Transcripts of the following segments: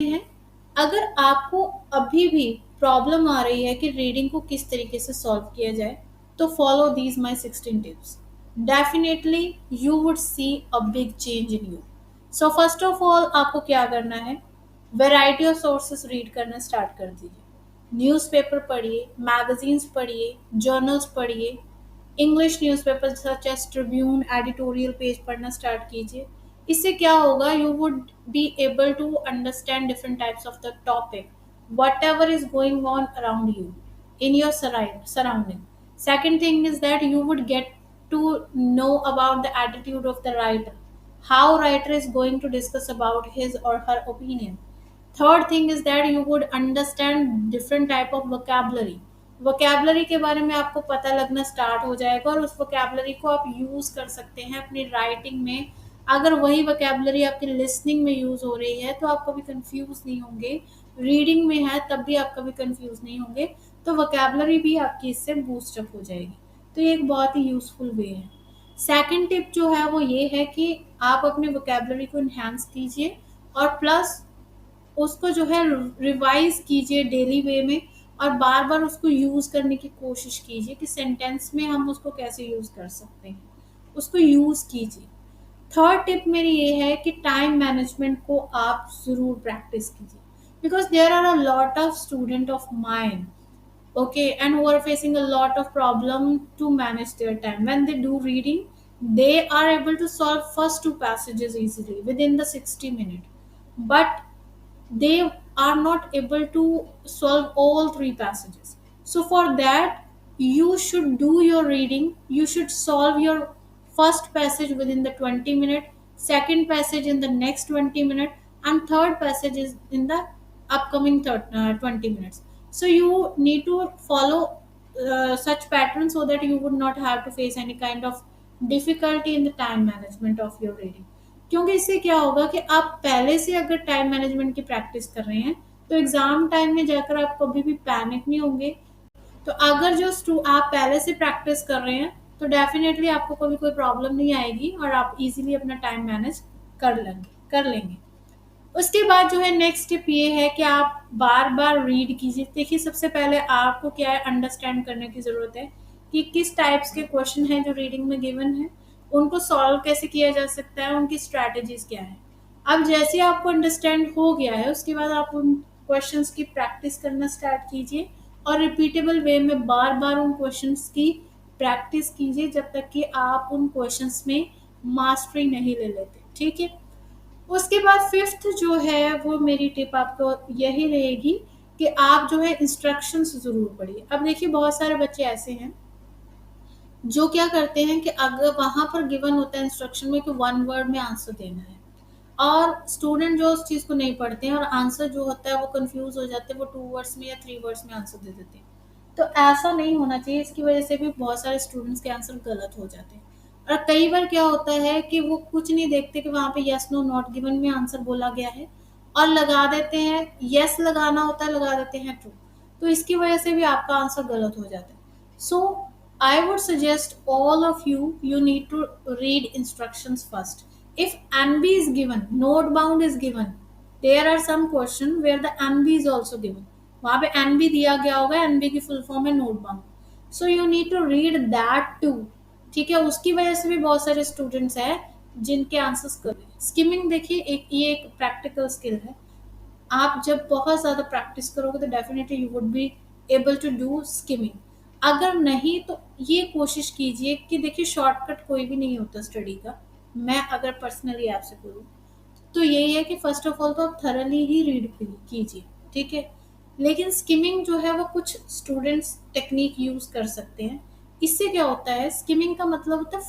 हैं। अगर आपको अभी भी प्रॉब्लम आ रही है कि रीडिंग को किस तरीके से सॉल्व किया जाए, तो follow these my 16 tips. Definitely you would see a big change in you. So first of all आपको क्या करना है, वैरायटी ऑफ सोर्सेस रीड करना स्टार्ट कर दीजिए। न्यूज़पेपर पढ़िए, मैगजीन्स पढ़िए, जर्नल्स पढ़िए, English newspaper such as Tribune, editorial page पढ़ना स्टार्ट कीजिए। इससे क्या होगा, you would be able to understand different types of the topic whatever is going on around you in your surrounding. Second thing is that you would get to know about the attitude of the writer, how writer is going to discuss about his or her opinion. Third thing is that you would understand different type of vocabulary. vocabulary के बारे में आपको पता लगना start हो जाएगा और उस vocabulary को आप यूज कर सकते हैं अपनी राइटिंग में। अगर वही vocabulary आपकी लिसनिंग में यूज हो रही है तो आप कभी कंफ्यूज नहीं होंगे, रीडिंग में है तब भी आप कभी कंफ्यूज नहीं होंगे, तो vocabulary भी आपकी इससे बूस्ट अप हो जाएगी। तो ये एक बहुत ही यूजफुल वे है। सेकंड टिप जो है वो ये है कि आप अपने vocabulary को इन्हांस कीजिए और प्लस उसको जो है रिवाइज कीजिए डेली वे में, और बार बार उसको यूज करने की कोशिश कीजिए कि सेंटेंस में हम उसको कैसे यूज कर सकते हैं, उसको यूज कीजिए। थर्ड टिप मेरी ये है कि टाइम मैनेजमेंट को आप जरूर प्रैक्टिस कीजिए, because there are a lot of student of mind, okay, and who are facing a lot of problem to manage their time. When they do reading, they are able to solve first two passages easily within the 60 minutes, but they are not able to solve all three passages. So for that, you should do your reading, you should solve your first passage within the 20-minute, second passage in the next 20-minute, and third passage is in the upcoming 20 minutes. So you need to follow such patterns so that you would not have to face any kind of difficulty in the time management of your reading. क्योंकि इससे क्या होगा कि आप पहले से अगर time management की प्रैक्टिस कर रहे हैं तो एग्जाम टाइम में जाकर आप कभी भी पैनिक नहीं होंगे। तो अगर आप पहले से प्रैक्टिस कर रहे हैं तो डेफिनेटली आपको कभी कोई प्रॉब्लम नहीं आएगी और आप इजीली अपना टाइम मैनेज कर लेंगे। उसके बाद जो है नेक्स्ट टिप ये है कि आप बार बार रीड कीजिए। देखिए सबसे पहले आपको क्या है, अंडरस्टैंड करने की ज़रूरत है कि किस टाइप्स के क्वेश्चन हैं जो रीडिंग में गिवन है, उनको सॉल्व कैसे किया जा सकता है, उनकी स्ट्रैटेजीज क्या है। अब जैसे आपको अंडरस्टैंड हो गया है उसके बाद आप उन क्वेश्चंस की प्रैक्टिस करना स्टार्ट कीजिए और रिपीटेबल वे में बार बार उन क्वेश्चंस की प्रैक्टिस कीजिए जब तक कि आप उन क्वेश्चंस में मास्टरी नहीं ले लेते। ठीक है, उसके बाद फिफ्थ जो है वो मेरी टिप आपको यही रहेगी कि आप जो है इंस्ट्रक्शंस ज़रूर पढ़िए। अब देखिए बहुत सारे बच्चे ऐसे हैं जो क्या करते हैं कि अगर वहाँ पर गिवन होता है इंस्ट्रक्शन में कि वन वर्ड में आंसर देना है, और स्टूडेंट जो उस चीज़ को नहीं पढ़ते हैं और आंसर जो होता है वो कंफ्यूज हो जाते हैं, वो 2 वर्ड्स में या 3 वर्ड्स में आंसर दे देते हैं। तो ऐसा नहीं होना चाहिए, इसकी वजह से भी बहुत सारे स्टूडेंट्स के आंसर गलत हो जाते हैं। और कई बार क्या होता है कि वो कुछ नहीं देखते कि वहाँ पे यस नो नॉट गिवन में आंसर बोला गया है और लगा देते हैं, यस लगाना होता है लगा देते हैं ट्रू, तो इसकी वजह से भी आपका आंसर गलत हो जाता है। सो I would suggest all of you need to read instructions first. If NB is given, note bound is given, there are some question where the NB is also given. वहाँ पे NB दिया गया होगा, NB की full form है note bound, so you need to read that too. ठीक है, उसकी वजह से भी बहुत सारे स्टूडेंट्स हैं जिनके आंसर्स कर रहे हैं। स्किमिंग देखिए ये एक प्रैक्टिकल स्किल है, आप जब बहुत ज़्यादा प्रैक्टिस करोगे तो definitely you would be able to do skimming. अगर नहीं तो ये कोशिश कीजिए कि देखिए शॉर्टकट कोई भी नहीं होता स्टडी का। मैं अगर पर्सनली आपसे बोलूँ तो यही है कि फर्स्ट ऑफ ऑल तो आप थरली ही रीड कीजिए। ठीक है, लेकिन स्किमिंग जो है वो कुछ स्टूडेंट्स टेक्निक यूज़ कर सकते हैं। इससे क्या होता है, स्किमिंग का मतलब होता है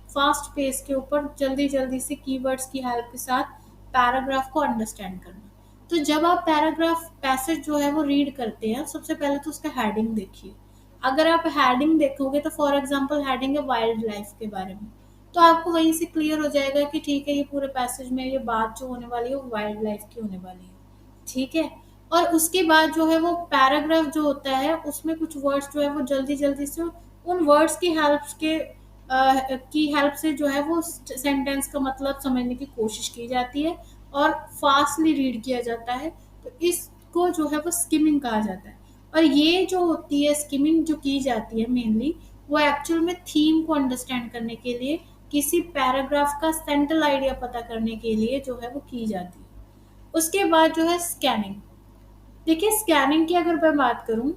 फास्ट पेस के ऊपर जल्दी जल्दी से कीवर्ड्स की हेल्प के साथ पैराग्राफ को अंडरस्टैंड करना। तो जब आप पैराग्राफ पैसेज जो है वो रीड करते हैं सबसे पहले तो उसका हेडिंग देखिए। अगर आप हेडिंग देखोगे तो फॉर एग्जांपल हेडिंग है वाइल्ड लाइफ के बारे में, तो आपको वहीं से क्लियर हो जाएगा कि ठीक है ये पूरे पैसेज में ये बात जो होने वाली है वो वाइल्ड लाइफ की होने वाली है। ठीक है, और उसके बाद जो है वो पैराग्राफ जो होता है उसमें कुछ वर्ड्स जो है वो जल्दी जल्दी से उन वर्ड्स की हेल्प से जो है वो सेंटेंस का मतलब समझने की कोशिश की जाती है और फास्टली रीड किया जाता है, तो इसको जो है वो स्किमिंग कहा जाता है। और ये जो होती है स्किमिंग जो की जाती है मेनली, वो एक्चुअल में थीम को अंडरस्टैंड करने के लिए, किसी पैराग्राफ का सेंट्रल आइडिया पता करने के लिए जो है वो की जाती है। उसके बाद जो है स्कैनिंग। देखिए स्कैनिंग की अगर मैं बात करूं,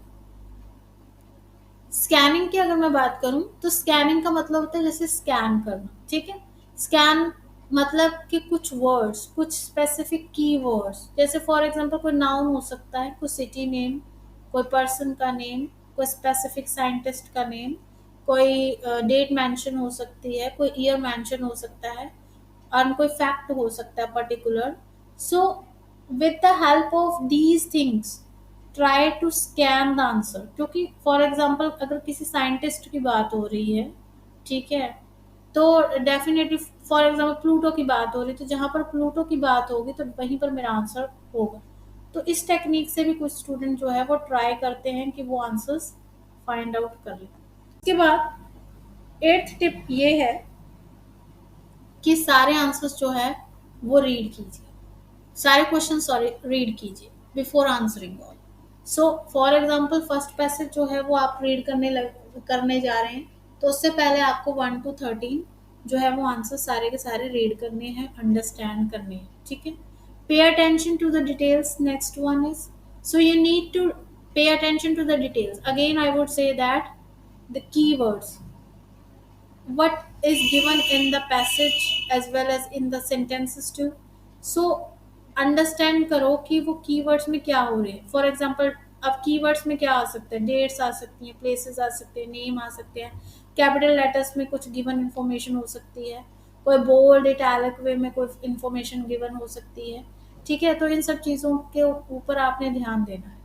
स्कैनिंग की अगर मैं बात करूं तो स्कैनिंग का मतलब होता है जैसे स्कैन करना, ठीक है। स्कैन मतलब कि कुछ वर्ड्स, कुछ स्पेसिफिक की वर्ड्स, जैसे फॉर एग्जांपल कोई नाउन हो सकता है, कोई सिटी नेम, कोई पर्सन का नेम, कोई स्पेसिफिक साइंटिस्ट का नेम, कोई डेट मेंशन हो सकती है, कोई ईयर मेंशन हो सकता है, और कोई फैक्ट हो सकता है particular. So with the help of these things try to scan the answer. क्योंकि फॉर एग्जांपल अगर किसी साइंटिस्ट की बात हो रही है, ठीक है, तो डेफिनेटली फॉर एग्जांपल प्लूटो की बात हो रही है, तो जहां पर प्लूटो की बात होगी तो वहीं पर मेरा आंसर होगा। तो इस टेक्निक से भी कुछ स्टूडेंट जो है वो ट्राई करते हैं कि वो आंसर्स फाइंड आउट कर लें। उसके बाद एट्थ टिप ये है कि सारे आंसर्स जो है वो रीड कीजिए, सारे क्वेश्चन सॉरी रीड कीजिए before answering all. So for example first passage जो है वो आप रीड करने जा रहे हैं, तो उससे पहले आपको 1 to 13 जो है वो आंसर सारे के सारे रीड करने हैं, अंडरस्टैंड करने हैं, ठीक है। Pay attention to the details, next one is, so you need to pay attention to the details. Again I would say that the keywords, what is given in the passage as well as in the sentences too. So understand करो कि वो keywords में क्या हो रहे हैं। For example अब keywords में क्या आ सकता है, डेट्स आ सकती हैं, प्लेसेस आ सकते हैं, नेम आ सकते हैं, कैपिटल लेटर्स में कुछ गिवन इन्फॉर्मेशन हो सकती है, कोई बोल्ड इटैलिक वे में कोई इन्फॉर्मेशन गिवन हो सकती है, ठीक है। तो इन सब चीज़ों के ऊपर आपने ध्यान देना है।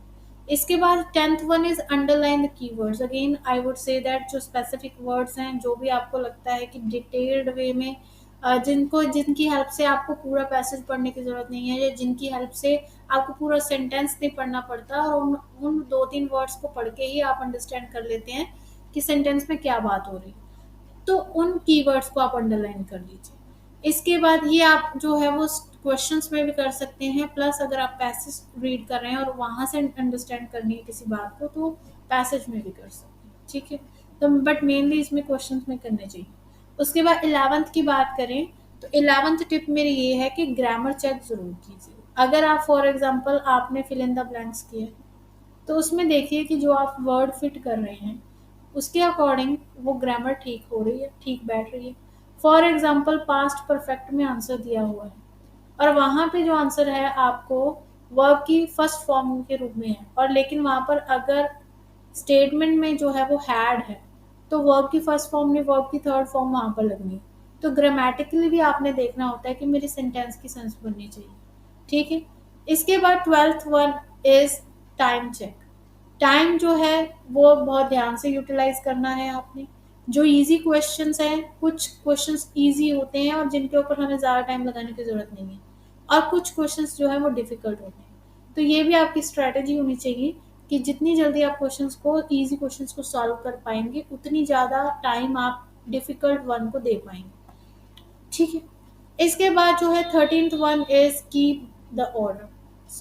इसके बाद 10th one is underline the keywords. Again I would say that जो स्पेसिफिक वर्ड्स हैं, जो भी आपको लगता है कि डिटेल्ड वे में जिनकी हेल्प से आपको पूरा पैसेज पढ़ने की जरूरत नहीं है, या जिनकी हेल्प से आपको पूरा सेंटेंस नहीं पढ़ना पड़ता, और उन 2-3 वर्ड्स को पढ़ के ही आप अंडरस्टैंड कर लेते हैं कि सेंटेंस में क्या बात हो रही है, तो उन कीवर्ड्स को आप अंडरलाइन कर लीजिए। इसके बाद ये आप जो है वो क्वेश्चंस में भी कर सकते हैं, प्लस अगर आप पैसेज रीड कर रहे हैं और वहां से अंडरस्टैंड करनी है किसी बात को, तो पैसेज में भी कर सकते हैं, ठीक है। तो बट मेनली इसमें क्वेश्चंस में करने चाहिए। उसके बाद 11th की बात करें, तो 11th टिप मेरी ये है कि ग्रामर चेक जरूर कीजिए। अगर आप फॉर एग्जाम्पल आपने फिल इन द ब्लैंक्स किए, तो उसमें देखिए कि जो आप वर्ड फिट कर रहे हैं उसके अकॉर्डिंग वो ग्रामर ठीक हो रही है, ठीक बैठ रही है। फॉर एग्जाम्पल पास्ट परफेक्ट में आंसर दिया हुआ है, और वहाँ पे जो आंसर है आपको वर्ब की फर्स्ट फॉर्म के रूप में है, और लेकिन वहाँ पर अगर स्टेटमेंट में जो है वो हैड है, तो वर्ब की फर्स्ट फॉर्म नहीं, वर्ब की थर्ड फॉर्म वहाँ पर लगनी है। तो ग्रामेटिकली भी आपने देखना होता है कि मेरी सेंटेंस की सेंस बननी चाहिए, ठीक है। इसके बाद 12th one is time check. Time जो है वो बहुत ध्यान से यूटिलाइज करना है आपने। जो इजी क्वेश्चंस हैं, कुछ क्वेश्चंस इजी होते हैं और जिनके ऊपर हमें ज़्यादा टाइम लगाने की ज़रूरत नहीं है, और कुछ क्वेश्चंस जो है वो डिफ़िकल्ट होते हैं। तो ये भी आपकी स्ट्रैटेजी होनी चाहिए कि जितनी जल्दी आप क्वेश्चंस को, इजी क्वेश्चंस को सॉल्व कर पाएंगे, उतनी ज़्यादा टाइम आप डिफ़िकल्ट वन को दे पाएंगे, ठीक है। इसके बाद जो है 13th one is keep the order,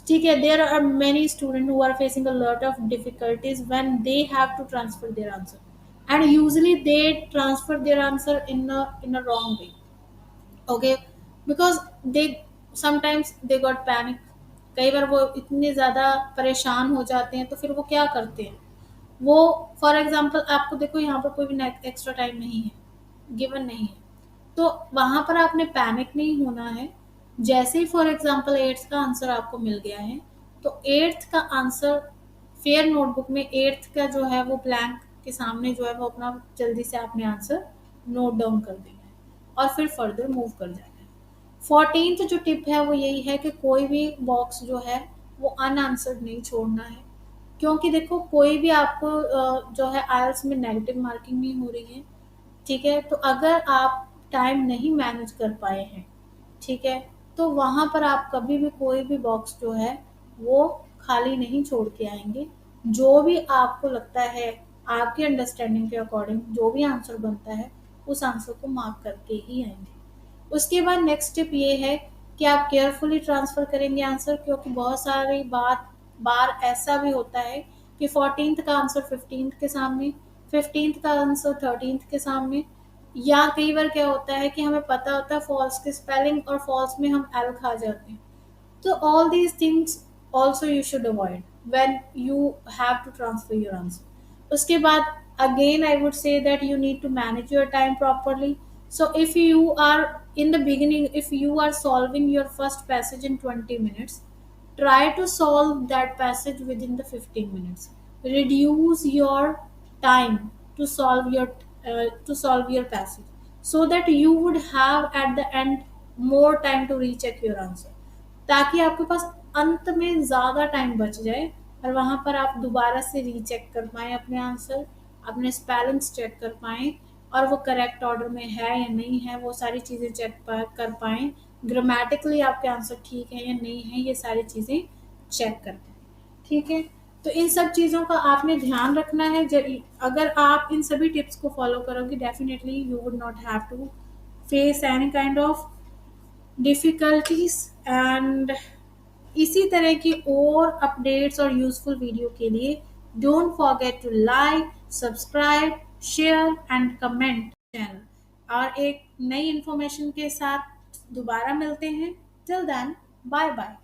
ठीक है। There are many student who are facing a lot of difficulties when they have to transfer their answer, and usually they transfer their answer in a wrong way, okay, because they sometimes they got panic. कई बार वो इतने ज़्यादा परेशान हो जाते हैं, तो फिर वो क्या करते हैं, वो फॉर एग्जांपल आपको देखो यहाँ पर कोई भी एक्स्ट्रा टाइम नहीं है, गिवन नहीं है, तो वहाँ पर आपने पैनिक नहीं होना है। जैसे ही फॉर एग्जांपल 8th का आंसर आपको मिल गया है, तो 8th का आंसर फेयर नोटबुक में 8th का जो है वो ब्लैंक के सामने जो है वो अपना जल्दी से आपने आंसर नोट डाउन कर देना है, और फिर फर्दर मूव कर जाना है। 14th जो टिप है वो यही है कि कोई भी बॉक्स जो है वो अनआंसर्ड नहीं छोड़ना है। क्योंकि देखो कोई भी आपको जो है आइल्स में नेगेटिव मार्किंग नहीं हो रही है, ठीक है। तो अगर आप टाइम नहीं मैनेज कर पाए हैं, ठीक है, तो वहाँ पर आप कभी भी कोई भी बॉक्स जो है वो खाली नहीं छोड़ के आएंगे। जो भी आपको लगता है आपकी अंडरस्टैंडिंग के अकॉर्डिंग जो भी आंसर बनता है, उस आंसर को मार्क करके ही आएंगे। उसके बाद नेक्स्ट टिप ये है कि आप केयरफुली ट्रांसफ़र करेंगे आंसर, क्योंकि बहुत सारी बात बार ऐसा भी होता है कि 14th का आंसर 15th के सामने, 15th का आंसर 13th के सामने, या कई बार क्या होता है कि हमें पता होता है फॉल्स की स्पेलिंग और फॉल्स में हम एल खा जाते हैं। So all these things also you should avoid when you have to transfer your answer. उसके बाद again I would say that you need to manage your time properly. So if you are in the beginning, if you are solving your first passage in 20 minutes, try to solve that passage within the 15 minutes. Reduce your time to solve your passage, so that you would have at the end more time to recheck your answer, ताकि आपके पास अंत में ज़्यादा time बच जाए और वहाँ पर आप दोबारा से रीचेक कर पाएँ अपने आंसर, अपने स्पेलिंग्स चेक कर पाएँ और वो करेक्ट ऑर्डर में है या नहीं है, वो सारी चीज़ें कर पाएँ, ग्रामेटिकली आपके आंसर ठीक है या नहीं है, ये सारी चीज़ें चेक कर पाएँ। ठीक है? तो इन सब चीज़ों का आपने ध्यान रखना है। अगर आप इन सभी टिप्स को फॉलो करोगे, definitely you would not have to face any kind of difficulties. And इसी तरह की और अपडेट्स और यूज़फुल वीडियो के लिए don't forget to like, subscribe, share and comment channel. और एक नई इन्फॉर्मेशन के साथ दोबारा मिलते हैं। Till then, bye bye.